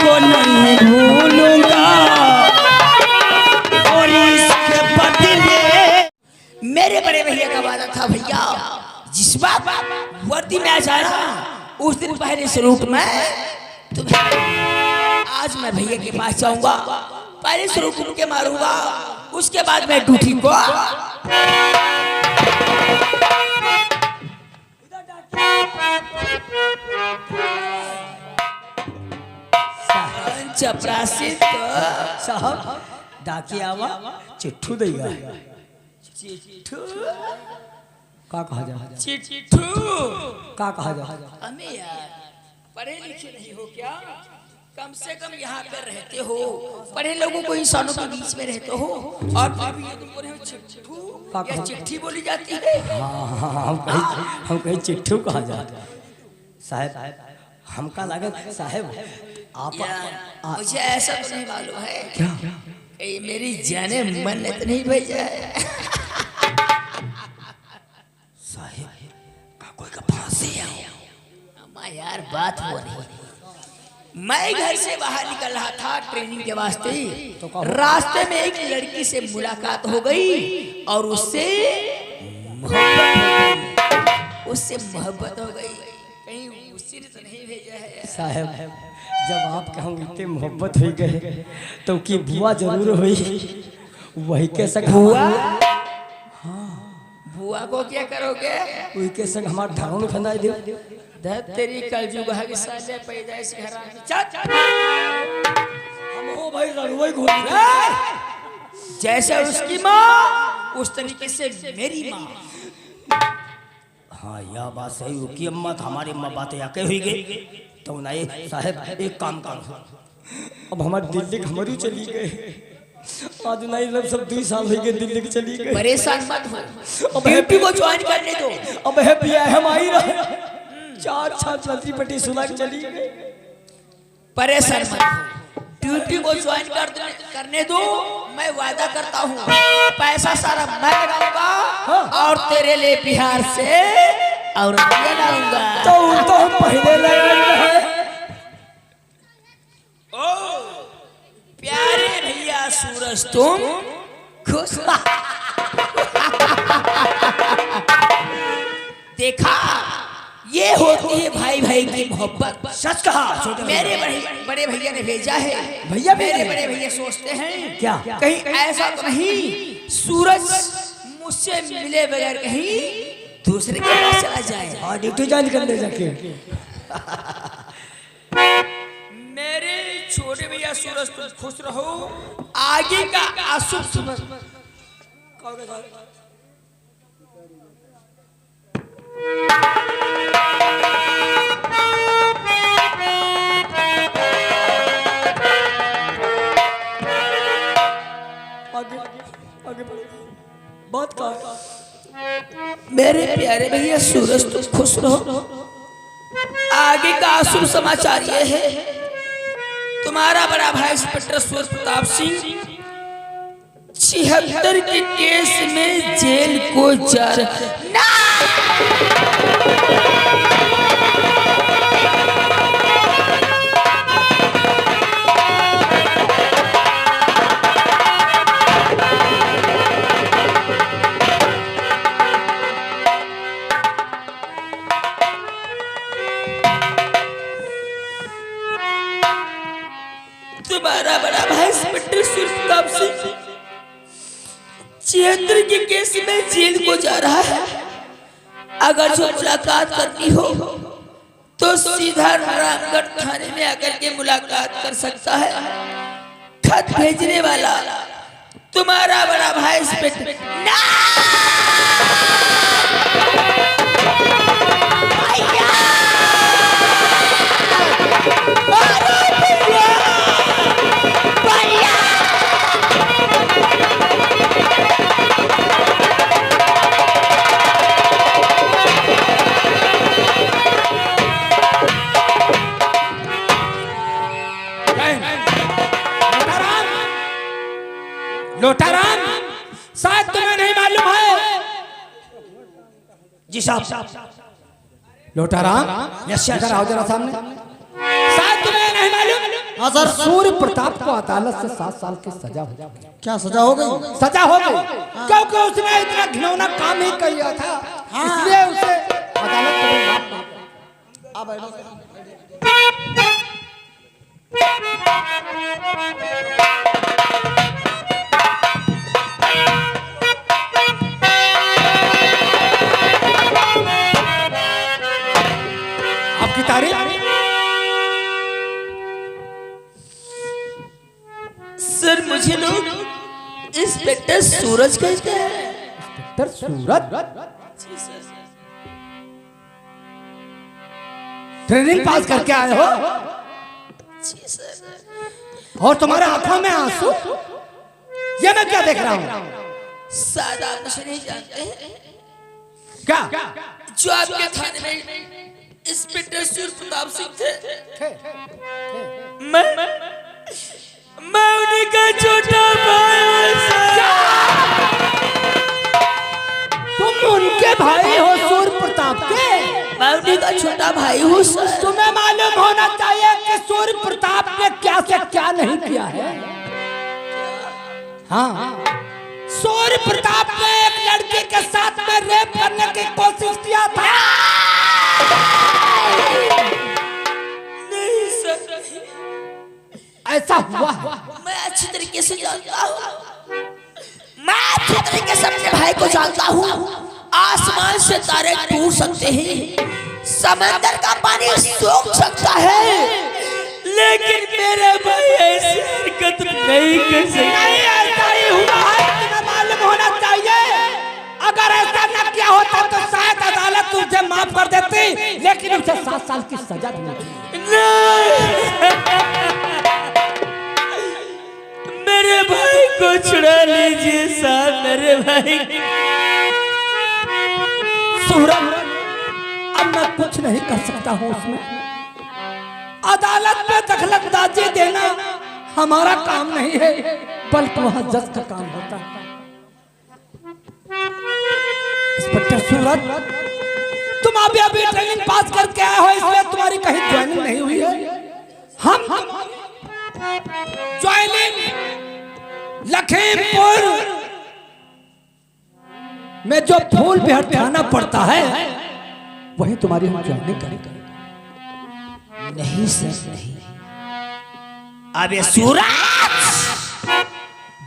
को नहीं भूलूंगा और इसके बदले मेरे बड़े भैया का वादा था भैया जिस बात वर्दी में आ जाना उस दिन पहले स्वरूप में आज मैं भैया के पास जाऊंगा पहले स्वरूप के मारूंगा उसके बाद मैं ड्यूटी को चपरासी साहब डाकियावा चिट्ठू देगा। चिट्ठू का कहा जा चिट्ठू का कहा जा हमें यार पढ़े लिखे नहीं हो क्या कम से कम यहाँ पे रहते हो पढ़े लोगों को इंसानों के बीच में रहते हो और अभी ये तुमको नहीं चिट्ठू या चिट्ठी बोली जाती है। हम कहीं चिट्ठू कहा जाता साहब हमका लागत साहब आप मुझे ऐसा तो नहीं मालूम है क्या ये मेरी जाने मन ने तो नहीं भेजा है साहब का कोई का फांसी है अम्मा यार बात हो रही मैं घर से बाहर निकल रहा था ट्रेनिंग के वास्ते तो रास्ते में एक लड़की से मुलाकात हो गई और उससे मोहब्बत हो गई कहीं उससे तो नहीं भेजा है साहब जब आप कहूँ इतने मोहब्बत हो गए तो की बुआ जरूर हुई वही के संग बुआ बुआ को क्या करोगे वही के संग हमारा ढाउन फंदा दे तेरी कल जुगा के साले पैदाइश घर चल हम हो भाई रघुवई घोड़ी जैसे उसकी माँ उस तरीके से मेरी माँ। हाँ यह बात सही हो कि अम्मा हमारी अम्मा बातें आके हुई गई तो नहीं साहब एक काम कर अब हमारी दिल्ली हमारी चली गए आज नहीं लब सब 2 साल हो गए दिल्ली की चली गई परेशान मत हो ड्यूटी को ज्वाइन करने दो अब है पिया हम आई रहे 4 लती पट्टी सुना के चली गई परेशान मत हो ड्यूटी को ज्वाइन करने दो मैं वादा करता हूँ पैसा सारा मैं लगाऊंगा और तेरे लिए बिहार से और लाऊंगा तो पहले लगे ओ प्यारे भैया सूरज तुम खुश देखा ये होती है भाई भाई की मोहब्बत। सच कहा मेरे बड़े भैया ने भेजा है भैया मेरे बड़े भैया सोचते हैं क्या कहीं ऐसा तो नहीं सूरज मुझसे मिले बगैर कहीं दूसरे के पास चला जाए हाँ ड्यूटी ज्वाइन करने जाके मेरे छोटे भैया सूरज तुम खुश रहो आगे का अशुभ समझ आगे बात का मेरे प्यारे भैया सूरज तुम खुश रहो आगे का अशुभ समाचार ये है तुम्हारा बड़ा भाई इंस्पेक्टर सूरज प्रताप सिंह 76 के केस में जेल को जा रहा तुम्हारा बड़ा भाई इंस्पेक्टर सूरज प्रताप सिंह 76 के केस में जेल को जा रहा है अगर जो मुलाकात करनी हो तो सीधा रामगढ़ थाने में आकर के मुलाकात कर सकता है खत भेजने वाला तुम्हारा बड़ा भाई इंस्पेक्टर लोटाराम शायद तुम्हें नहीं मालूम है जी साहब लोटाराम यस आओ जरा सामने शायद तुम्हें नहीं मालूम हाँ सर। सूर्य प्रताप को अदालत से 7 साल की सजा हो गई। क्या सजा हो गई? सजा हो गई क्योंकि उसने इतना घिनौना काम ही किया था, इसलिए उसे अदालत ने माफ कर दिया। आप बैठो। आपकी तारीफ। सर मुझे लोग इंस्पेक्टर सूरज कहते हैं। इंस्पेक्टर सूरज जी सर। ट्रेनिंग पास करके आए हो जी सर। और तुम्हारे आंखों में आंसू, ये मैं क्या देख रहा हूँ? शायद आप मुझे नहीं जानते हैं। क्या? जो आपके थाने में इंस्पेक्टर सूर्य प्रताप सिंह थे, मैं उन्हीं का छोटा भाई हूं सर। तुम उनके भाई हो सूर्य प्रताप के? मैं उन्हीं का छोटा भाई हूँ सर। तुम्हें मालूम होना चाहिए कि सूर्य प्रताप ने क्या से क्या नहीं किया है। हाँ, सूर्य प्रताप ने एक लड़की के साथ में रेप करने की कोशिश किया था। नहीं सर, ऐसा हुआ? मैं अच्छी तरीके से जानता हूँ। मैं अच्छी तरीके से अपने भाई को जानता हूँ। आसमान से तारे टूट सकते हैं, समंदर का पानी सूख सकता है, लेकिन मेरे भाई ऐसी हरकत नहीं कर सकते। नहीं, ऐसा ही हुआ है। तुम्हें मालूम होना चाहिए, अगर ऐसा न किया होता तो शायद अदालत तुझे माफ कर देती, लेकिन उसे 7 साल की सजा दी। मेरे भाई को छुड़ा लीजिए साहब, मेरे भाई। सूरज, अब मैं कुछ नहीं कर सकता हूँ उसमें। अदालत में दखलंदाजी देना हमारा काम नहीं है, बल्कि वहाँ जज का काम होता है। इंस्पेक्टर सूरज, तुम अभी ट्रेनिंग पास करके आए हो, इसलिए तुम्हारी कहीं ज्वाइनिंग नहीं हुई है। हम ज्वाइनिंग लखीमपुर में जो फूल बिहार थाना पड़ता है, वही तुम्हारी हम ज्वाइनिंग करेंगे। नहीं सर, नहीं। अब ये सूरज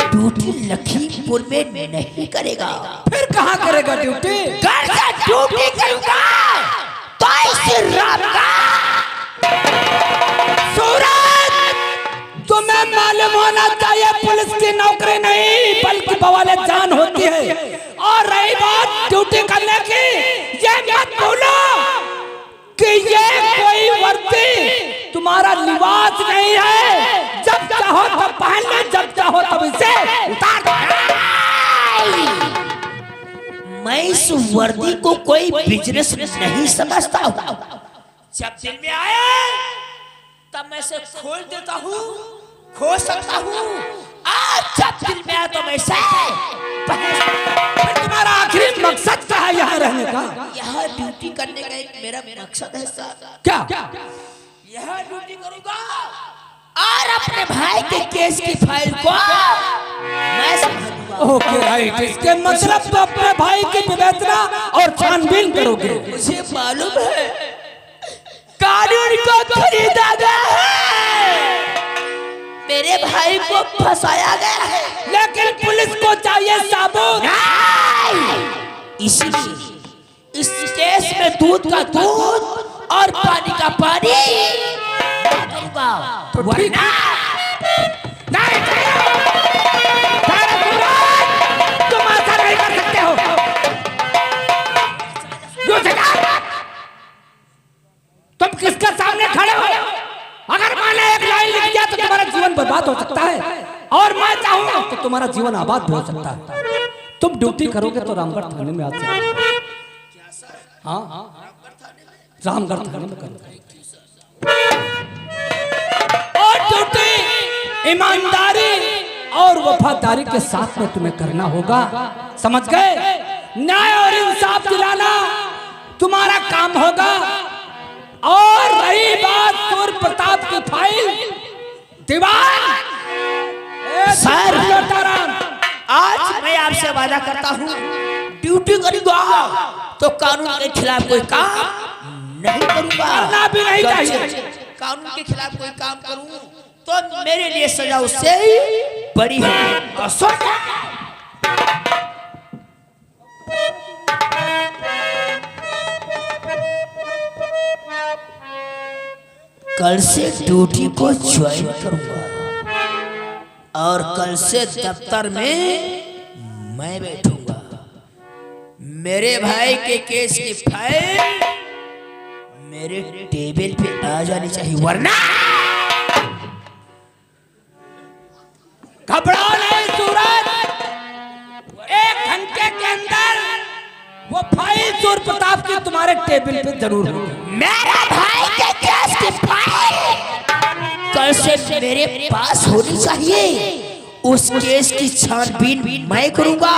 ड्यूटी लखीमपुर में नहीं करेगा। फिर कहाँ करेगा ड्यूटी? घर से ड्यूटी करूंगा तो इसी रात का। सूरज, तुम्हें मालूम होना चाहिए पुलिस की नौकरी नहीं बल्कि बवाले जान होती है। और रही बात ड्यूटी करने की, ये मत भूलो कि ये कोई वर्दी तुम्हारा लिबास नहीं है। जब चाहो तब पहन ले, जब चाहो तब इसे उतार दो। मैं इस वर्दी को कोई बिजनेस नहीं समझता हूँ। जब दिल में आए तब मैं इसे खोल देता हूँ, खो सकता हूँ। आज जब दिल में आए तो मैं इसे फिर तुम्हारा आखिरी मकसद क्या है यहाँ रहने का? यहाँ ड्यूटी करने का एक मेरा मकसद है सर। क्या? यहाँ ड्यूटी करूँगा और अपने भाई के केस की फाइल को मैं संभालूंगा। ओके राइट, इसके मतलब तो अपने भाई की विवेचना और छानबीन करोगे। मुझे मालूम है कानून को खरीदा गया है, मेरे भाई को फंसाया गया है, लेकिन पुलिस को चाहिए सबूत। इसीलिए इस केस में दूध का दूध और पानी का पानी करूंगा। तो ठीक है। नहीं, तुम ऐसा नहीं कर सकते हो। तुम किसके सामने खड़े हो? अगर मैंने एक लाइन लिख दिया तो तुम्हारा जीवन बर्बाद हो सकता है, और मैं चाहूँ तो तुम्हारा जीवन आबाद भी हो सकता है। तुम ड्यूटी करोगे तो रामगढ़ थाने में आ जाओ। हाँ, रामगढ़ थाने में करोगे। और ड्यूटी ईमानदारी और वफादारी के साथ में तुम्हें करना होगा, समझ गए? न्याय और इंसाफ दिलाना तुम्हारा काम होगा। और रही बात सूर्य प्रताप की फाइल, दीवान सर। लोटाराम, आज मैं आपसे वादा करता हूँ, ड्यूटी करूंगा तो कानून के खिलाफ कोई काम नहीं करूंगा। करना भी नहीं चाहिए। कानून के खिलाफ कोई काम करूं तो मेरे लिए सजा उससे बड़ी है। कल से ड्यूटी को ज्वाइन करूंगा और कल से दफ्तर में मैं बैठूंगा। मेरे भाई के केस की फाइल मेरे टेबल पे आ जानी चाहिए, वरना घबराओ नहीं सूरज, 1 घंटे के अंदर वो फाइल सूर प्रताप की तुम्हारे टेबल पे जरूर होगी। मेरा भाई के केस की फाइल कल से मेरे पास होनी चाहिए। उस केस की छानबीन मैं करूंगा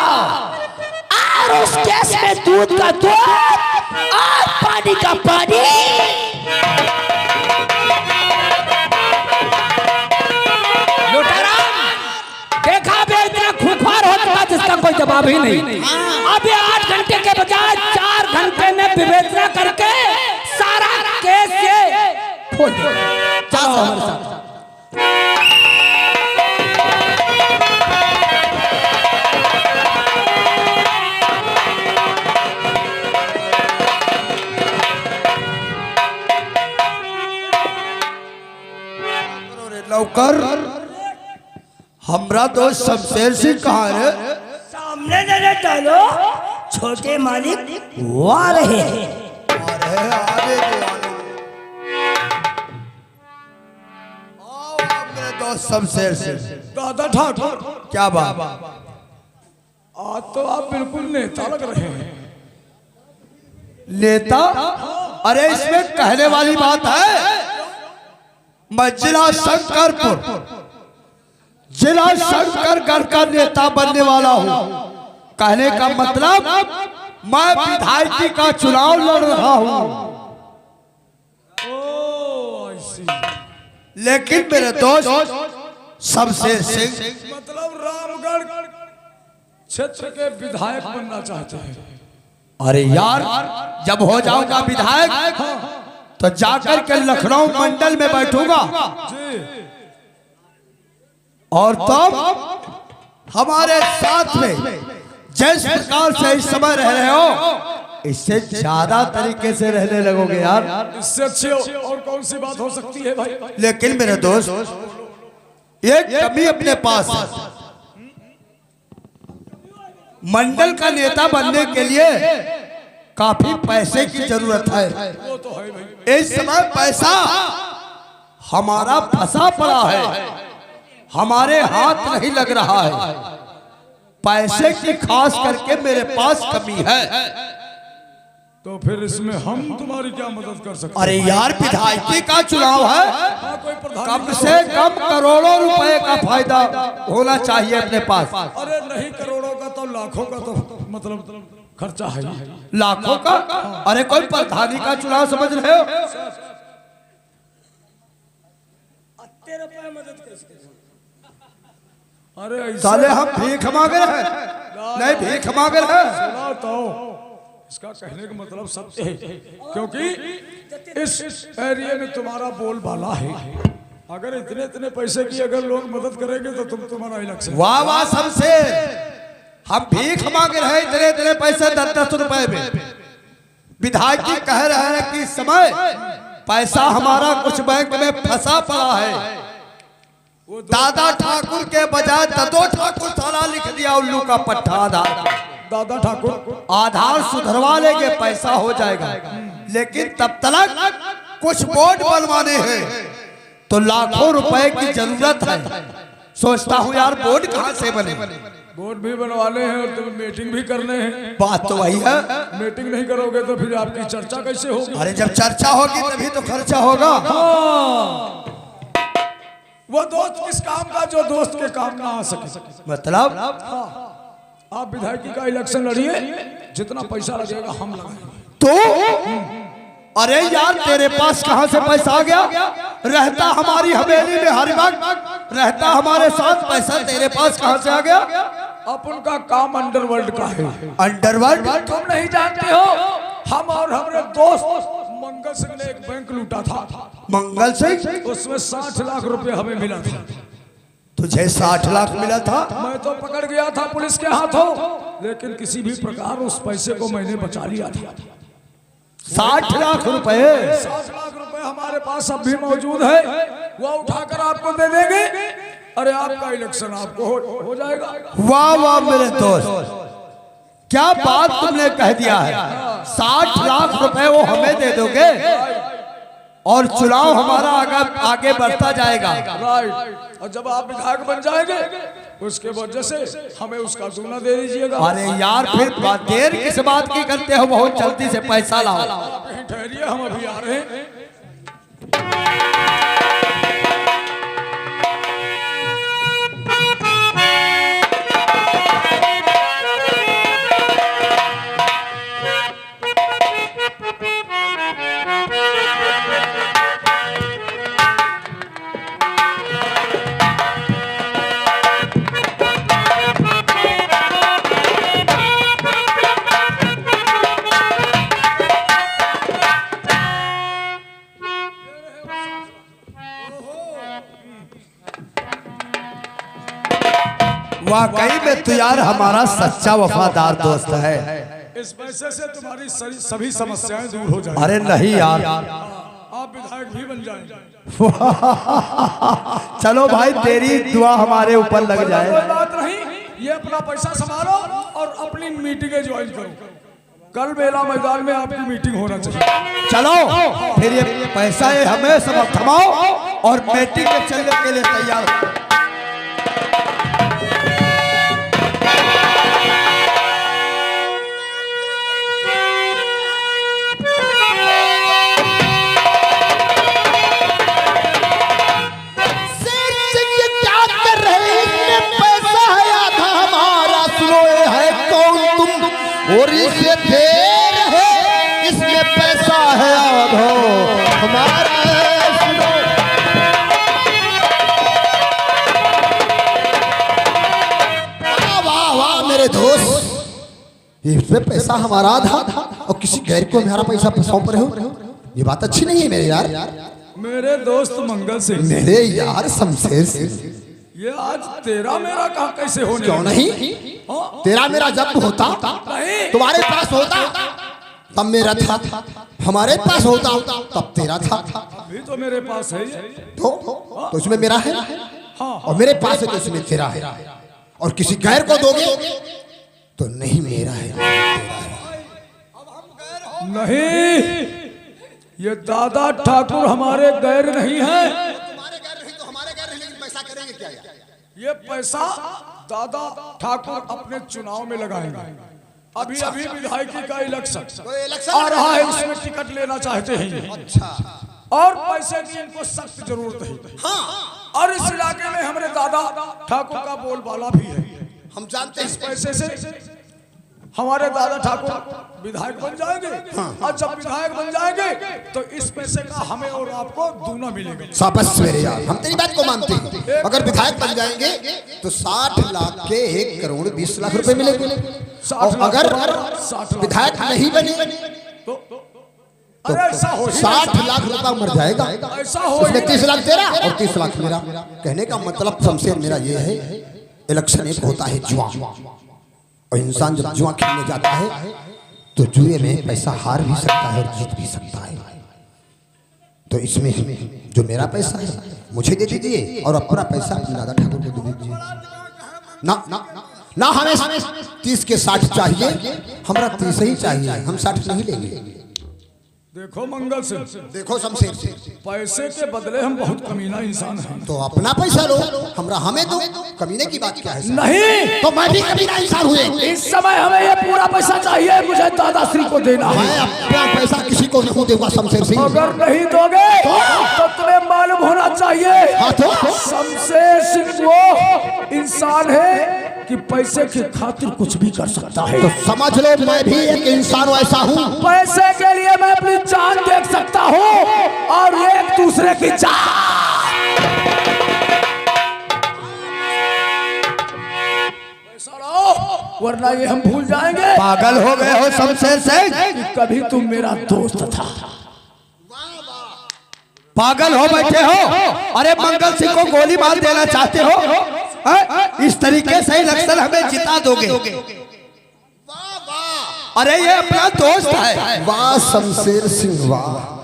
और उस केस में दूध का दूध और पानी का पानी। लोटाराम, देखा बे इतना खूंखार हो चुका जिसका कोई जवाब ही नहीं। अब ये 8 घंटे के बजाय 4 घंटे में विवेचना करके सारा केस से खोल दो। चलो हमारे साथ। लौकर हमरा तो शमशेर सिंह कहाँ है? सामने नजर डालो, छोटे मालिक वो आ रहे हैं। अरे आगे आओ मेरे दोस्त शमशेर सिंह। दादा ठाकुर, क्या बात? आज तो आप बिल्कुल नेता लग रहे हैं। नेता? अरे इसमें कहने वाली बात है। मैं जिला शंकरगढ़ का नेता बनने वाला हूँ। कहने का मतलब मैं विधायकी का चुनाव लड़ रहा हूँ। लेकिन मेरे दोस्त शमशेर सिंह मतलब रामगढ़ क्षेत्र के विधायक बनना चाहते हैं। अरे यार, जब हो जाऊंगा विधायक तो जाकर के लखनऊ मंडल में बैठूंगा और तब हमारे साथ में जिस प्रकार से इस समय रह रहे हो, इससे ज्यादा तरीके से रहने लगोगे यार। इससे अच्छी और कौन सी बात हो सकती है भाई? लेकिन मेरे दोस्त, एक कमी अपने पास है। मंडल का नेता बनने के लिए काफी पैसे की जरूरत है। इस समय पैसा हमारा फंसा पड़ा है, हमारे हाथ नहीं लग रहा है। पैसे की खास करके मेरे पास कमी है। तो फिर इसमें हम तुम्हारी क्या मदद कर सकते? अरे यार, विधायकी का चुनाव है, कोई प्रधान कम से कम करोड़ों रुपए का फायदा होना चाहिए अपने पास। अरे नहीं, करोड़ों का तो लाखों का तो मतलब खर्चा है। लाखों का? अरे कोई प्रधानी का चुनाव समझ रहे हो? अरे साले हम भीख मांगे हैं? नहीं, भीख मांगे हैं। तो इसका कहने का मतलब सत्य है, क्योंकि इस एरिया में तुम्हारा बोलबाला है। अगर इतने इतने पैसे की अगर लोग मदद करेंगे तो तुम्हारा इलेक्शन। वाह वाह, शमशेर, हम भीख मांगे रहे इतने इतने पैसे 10-10 रुपए में। विधायक जी कह रहे हैं कि इस समय पैसा हमारा कुछ बैंक में फंसा पड़ा है। दादा ठाकुर के बजाय ददो ठाकुर साला लिख दिया उल्लू का पट्टा। दादा ठाकुर आधार सुधरवा लेंगे, पैसा हो जाएगा। लेकिन तब तक कुछ बोर्ड बनवाने हैं तो लाखों रुपए की जरूरत है। सोचता हूँ यार, बोर्ड कहाँ से बने? बोर्ड भी बनवाने हैं और तुम्हें मीटिंग भी करने हैं। बात तो वही है। मीटिंग नहीं करोगे तो फिर आपकी चर्चा कैसे होगी? अरे जब चर्चा होगी तभी तो खर्चा होगा। वो दोस्त किस काम का जो दोस्त के काम ना आ सके। मतलब आप विधायकी का इलेक्शन लड़िए, जितना पैसा लगेगा हम लगाएंगे। तो अरे यार, तेरे पास कहाँ से पैसा आ गया? रहता हमारी हवेली में हर वक्त, रहता हमारे साथ, पैसा तेरे पास कहाँ से आ गया? अपन का काम अंडरवर्ल्ड का है। अंडरवर्ल्ड? तुम नहीं जानते हो, हम और हमारे दोस्त मंगल सिंह ने एक बैंक लूटा था। मंगल सिंह? उसमें 60 लाख रुपए हमें मिला था। तुझे 60 लाख मिला था? मैं तो पकड़ गया था पुलिस के हाथों, लेकिन किसी भी प्रकार उस पैसे को मैंने बचा लिया था। 60 लाख रुपए? 60 लाख रुपए हमारे पास अब भी मौजूद है, वो उठाकर आपको दे देंगे। अरे आपका इलेक्शन आपको हो जाएगा। वाह वाह मेरे दोस्त, क्या बात तुमने कह दिया है। 60 लाख रुपए वो हमें दे दोगे और चुनाव हमारा आगे बढ़ता जाएगा। राइट। और जब आप विधायक बन जाएंगे उसके वजह से हमें उसका दूना दे दीजिएगा। अरे यार फिर देर किस बात की करते हो, बहुत जल्दी से पैसा लाओ। आप यहीं ठहरिए, हम अभी आ रहे हैं। वाकई में तू यार हमारा सच्चा वफादार दोस्त है। इस पैसे से तुम्हारी सभी समस्याएं दूर हो जाएंगी। अरे नहीं यार, आप विधायक भी बन जाएंगे। चलो भाई, तेरी दुआ हमारे ऊपर लग जाए। कोई बात नहीं, ये अपना पैसा संभालो और अपनी मीटिंगें ज्वाइन करो। कल मेला मैदान में आपकी मीटिंग होना चाहिए। चलो फिर ये पैसा ये हमें सब थमाओ और मीटिंग में चलने के लिए तैयार हो। और इसे देर है, इसमें पैसा है आधो हमारा है, सुनो। वाह वाह वाह मेरे दोस्त, इसमें पैसा हमारा आधा और किसी गैर को मेरा पैसा सौंप रहे हो, ये बात अच्छी नहीं है मेरे यार। मेरे दोस्त मंगल सिंह, मेरे यार शमशेर सिंह, ये आज तेरा मेरा कहा कैसे होने? क्यों नहीं? तेरा मेरा जब होता, तुम्हारे पास होता तब मेरा था, हमारे पास होता तब तेरा था। अभी तो मेरे पास है तो इसमें मेरा है, और मेरे पास है तो इसमें तेरा है, और किसी गैर को दोगे तो नहीं मेरा है, नहीं। ये दादा ठाकुर हमारे गैर नहीं है। तुम्हारे गैर नहीं तो हमारे गैर नहीं, लेकिन पैसा करेंगे क्या? ये पैसा दादा ठाकुर अपने चुनाव में लगाएंगे। अभी अभी विधायकी का इलेक्शन आ रहा है, उसमें टिकट लेना चाहते हैं। अच्छा, और पैसे की इनको सख्त जरूरत है। हाँ, और इस इलाके में हमारे दादा ठाकुर का बोलबाला भी है। हम जानते हैं। इस पैसे से हमारे दादा ठाकुर विधायक बन जाएंगे, और जब विधायक बन जाएंगे तो इस पैसे का हमें और आपको दूना मिलेगा। शाबाश मेरे यार, हम तेरी बात को मानते हैं। अगर विधायक बन जाएंगे तो 60 लाख के 1 करोड़ 20 लाख रुपए मिलेंगे, और अगर विधायक नहीं बने तो अरे ऐसा हो 60 लाख रुपया मर जाएगा। ऐसा हो, उसमें 30 लाख तेरा और 30 लाख मेरा। कहने का मतलब शमशेर मेरा ये है, इलेक्शन एक होता है जुआ, और इंसान जब जुआ खेलने जाता है तो जुए में पैसा हार भी सकता है और जीत भी सकता है। तो इसमें जो मेरा पैसा है मुझे दे दीजिए, और अपना पैसा अपने दादा ठाकुर को दे दीजिए। ना ना ना, हमें 30 के 60 चाहिए, हमारा 30 ही चाहिए, हम 60 नहीं लेंगे। देखो मंगल सिंह, देखो शमशेर सिंह, पैसे के बदले हम बहुत कमीना इंसान हैं। तो अपना पैसा लो, हमरा हमें दो। कमीने की बात क्या है? नहीं, तो मैं भी कमीना इंसान हुए। इस समय हमें ये पूरा पैसा चाहिए, मुझे दादाश्री को देना है। मैं अपना पैसा किसी को नहीं दूंगा शमशेर सिंह। अगर नहीं दोगे तो तुम्हें मालूम होना चाहिए, हाँ तो? शमशेर सिंह वो इंसान है कि पैसे की खातिर कुछ भी कर सकता है। तो समझ लो मैं भी एक इंसान ऐसा हूँ। पैसे के लिए मैं अपनी जान देख सकता हूँ, और एक दूसरे की जान। पैसा लाओ, वरना ये हम भूल जाएंगे पागल हो गए हो शमशेर सिंह? कि कभी तुम मेरा दोस्त था। पागल हो बैठे हो? अरे मंगल सिंह को गोली मार देना चाहते हो? इस तरीके से इलेक्शन हमें जिता दोगे? अरे ये अपना दोस्त है। वाह शमशेर सिंह वाह,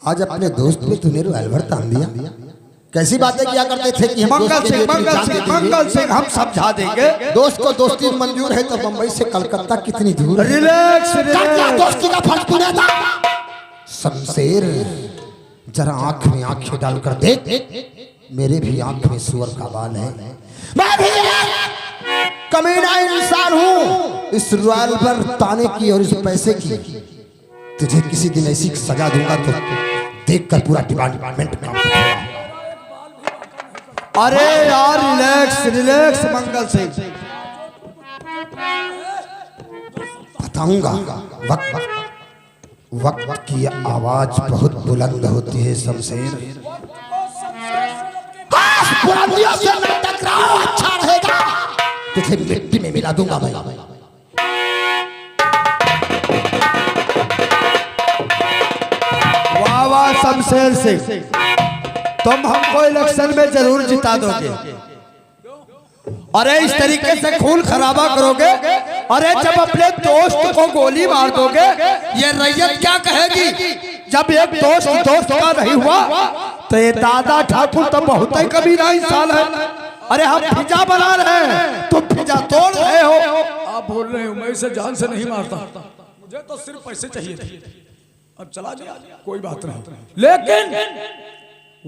आज अपने दोस्त पे तूने रिवॉल्वर तान दिया। कैसी बातें किया करते थे कि हम मंगल दोस्त के सिंह, लिए अपनी मंगल जान सिंह, दे देंगे। मंगल सिंह, हम समझा देंगे। दोस्त को दोस्ती मंजूर है तो मुंबई से कलकत्ता कितनी दूर है। रिलैक्स, क्या रिलैक्स। दोस्ती का फर्ज तूने था? शमशेर जरा आंख में आंखें डालकर देख, मेरे भी आंख में सुअर का बाल है। मैं भी कमीना इंसान हूँ। इस रिवॉल्वर ताने की और इस पैसे की तुझे किसी दिन ऐसी सजा दूंगा तो देखकर पूरा डिपार्टमेंट काम करेगा। अरे यार रिलैक्स, रिलैक्स मंगल सिंह। बताऊंगा। वक्त की आवाज बहुत बुलंद होती है शमशेर। बुलंदियों से न टकराओ, अच्छा रहेगा। तुझे मिट्टी में मिला दूंगा मैं। वाह वाह शमशेर सिंह, तुम हमको इलेक्शन में जरूर जिता दोगे। अरे इस तरीके से खून खराबा करोगे? अरे जब अपने दोस्त को गोली मार दोगे, ये रैयत क्या कहेगी? जब एक दोस्त दोस्त का नहीं हुआ तो ये दादा ठाकुर तो बहुत ही कमीना इंसान है। अरे हम फिजा बना रहे हैं, तुम फिजा तोड़ रहे हो। आप बोल रहे हो मैं इसे जान से नहीं मारता, मुझे तो सिर्फ पैसे चाहिए थे। अब चला गया, कोई बात नहीं। लेकिन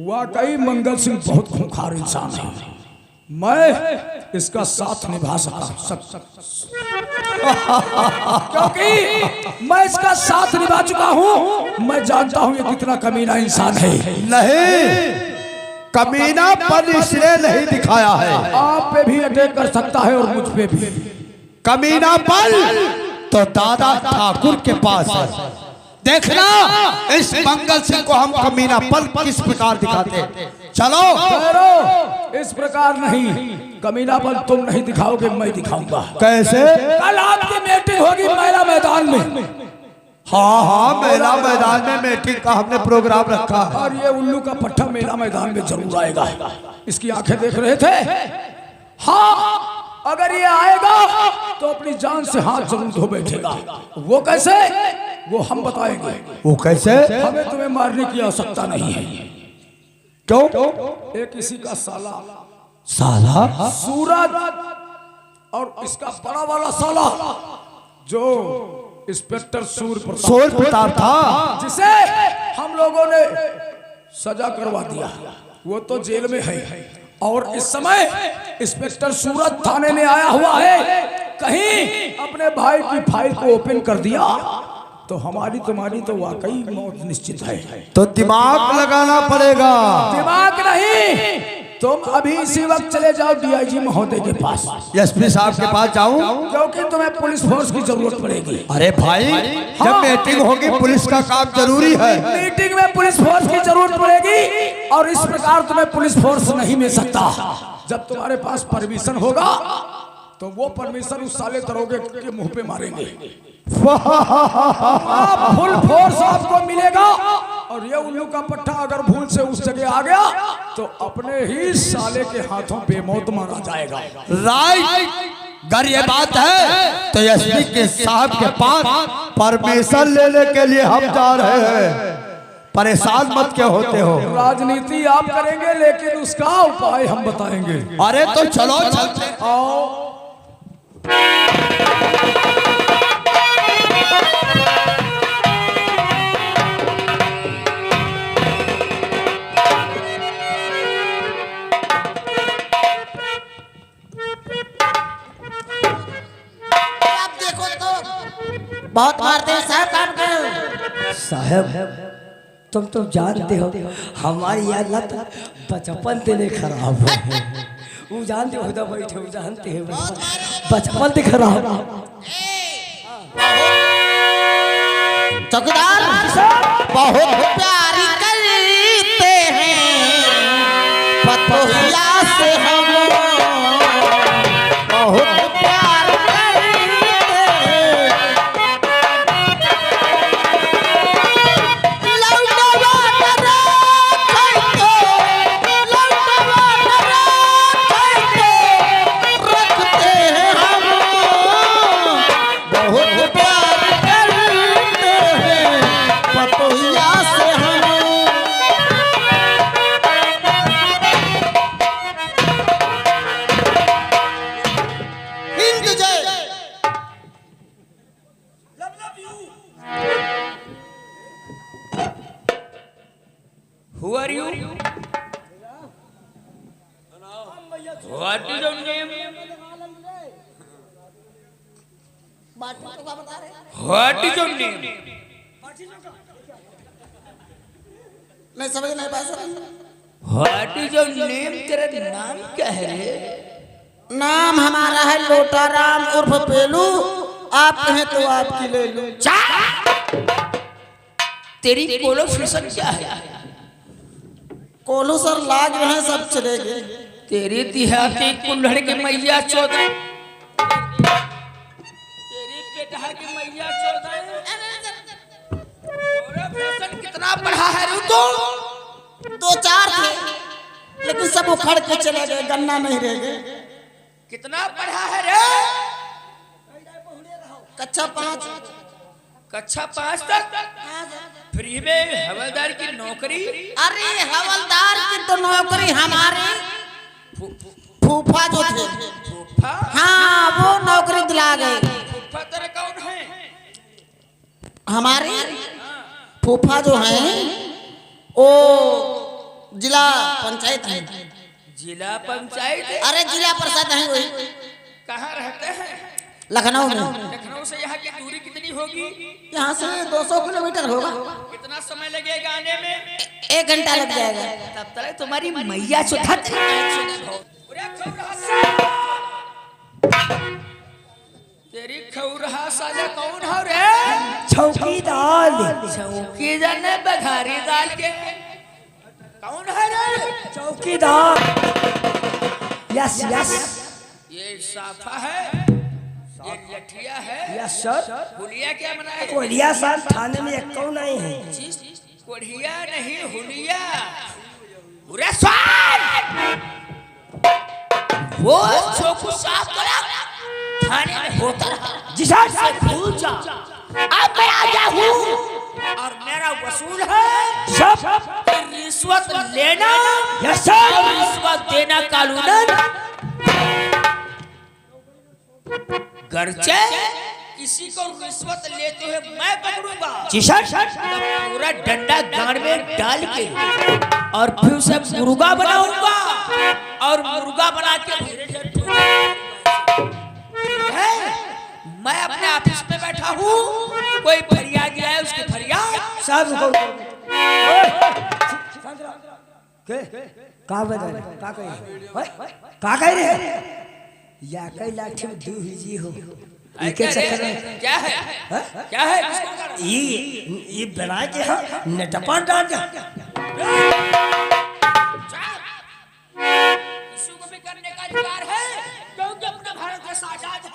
वाकई मंगल सिंह बहुत खूंखार इंसान है। मैं इसका साथ निभा क्योंकि मैं इसका साथ निभा चुका हूं। मैं जानता हूं ये कितना कमीना इंसान है। नहीं, कमीनापन इसने नहीं दिखाया है। आप पे भी अटैक कर सकता है और मुझ पे भी। कमीनापन तो दादा ठाकुर के पास है। देखना इस मंगल सिंह को हम कमीनापन किस प्रकार दिखाते हैं। चलो इस प्रकार नहीं, कमीनापन तुम नहीं दिखाओगे, मैं दिखाऊंगा। कैसे? कल आपकी मीटिंग होगी मेला मैदान में। हाँ हाँ, मेला मैदान में मीटिंग का हमने प्रोग्राम रखा है। और ये उल्लू का पट्टा मेला मैदान में जरूर आएगा। इसकी आंखें देख रहे थे। हाँ, अगर ये आएगा तो अपनी जान से हाथ जरूर धो बैठेगा। वो कैसे, वो हम बताएंगे। वो कैसे? हमें तुम्हें मारने की आवश्यकता नहीं है। क्यों? एक इसी का साला साला सूरज और इसका बड़ा वाला साला जो इंस्पेक्टर सूर्य प्रताप था, जिसे हम लोगों ने सजा करवा दिया, वो तो जेल में है। और इस समय इंस्पेक्टर सूरज थाने में आया हुआ है। कहीं अपने भाई की फाइल को ओपन कर दिया तो हमारी तुम्हारी तो वाकई मौत निश्चित है। तो दिमाग लगाना पड़ेगा। दिमाग नहीं, तुम अभी इसी वक्त चले जाओ डीआईजी महोदय के पास। एसपी साहब के पास जाऊं? क्योंकि तुम्हें पुलिस फोर्स की जरूरत पड़ेगी। अरे भाई, जब मीटिंग होगी पुलिस का काम जरूरी है। मीटिंग में पुलिस फोर्स की जरूरत पड़ेगी और इस प्रकार तुम्हें पुलिस फोर्स नहीं मिल सकता। जब तुम्हारे पास परमिशन होगा तो वो परमिशन उस साले दरोगे के मुंह पे मारेंगे। फुल फोर्स आपको मिलेगा। और ये उल्लू का पट्टा अगर भूल से उस जगह आ गया तो अपने ही साले के हाथों बेमौत मारा जाएगा। राइट, अगर ये बात है तो एसपी के साहब के पास परमिशन लेने के लिए हम जा रहे हैं। परेशान मत क्यों होते हो? राजनीति आप करेंगे लेकिन उसका उपाय हम बताएंगे। अरे तो चलो चलते। आओ। बहुत मारते हैं साहब, काम करो। साहब तुम तो जानते हो हमारी यह लत बचपन से नहीं खराब है। वो जानते हो तो बैठे, वो जानते हैं बचपन से खराब। चौकीदार बहुत प्यारी कली Who are you? What is your name? What is your name? नहीं समझ नहीं पाया। What is your name? तेरा नाम क्या है रे? नाम हमारा है लोटाराम उर्फ पेलू। आप कहें तो आपकी ले लो। तेरी क्वालिफिकेशन क्या है? कोलू सर लाज में है, सब चले गए। तेरी देहाती कुल्हड़ की मैया चौदह, तेरी पेटहा की मैया चौदह। क्वालिफिकेशन कितना पढ़ा है रू तू? 2-4 थे लेकिन सब उखड़ के चले गए, गन्ना नहीं रह गए। कितना पढ़ा है रे? कक्षा 5। कक्षा 5 तक? फ्री में हवलदार की नौकरी? अरे हवलदार की तो नौकरी हमारे फूफा जो थे, फूफा? हाँ वो नौकरी दिला गए। फूफा तेरा कौन है? हमारे फूफा जो हैं वो जिला पंचायत है। जिला पंचायत? अरे जिला परिषद है वही। कहाँ रहते हैं? लखनऊ में। लखनऊ से यहाँ की दूरी कितनी होगी? यहाँ से 200 किलोमीटर होगा। कितना समय लगेगा आने में? 1 घंटा लग जाएगा। तब तक तुम्हारी मैया चौथा तेरी खौरहा साले कौन हो रे? चौकीदार। चौकीदार ने बघारी दाल के कौन है रे? चौकीदार। यस यस ये साफा है, ये लठिया है, यस सर। हुलिया क्या बनाए? कोलिया सर थाने में एक कौन आए हैं? कोढ़िया नहीं हुलिया। पूरे स्वाद वो चौकू साफ करा थाने में होता रहा। जी सर। से भूल जा, अब मैं आया हूँ और मेरा वसूल है सब। रिश्वत लेना। Yes sir. और रिश्वत देना कानूनन। गर्चे किसी को रिश्वत लेते हुए मैं पकड़ूंगा जी सर। तो पूरा डंडा गाड़ में डाल के और फिर उसे मुर्गा बनाऊंगा और मुर्गा बना के है। मैं अपने ऑफिस में बैठा हूँ, कोई फरियाद आए उसकी फरियाद सब रुको। का बता रहे? का कह रहे? या कई लाठी में दू जी हो इनके चक्कर में क्या है? क्या है? ये बना के हम नटपा डाल जा। किसी को भी करने का अधिकार है क्योंकि अपना भारत देश आजाद है।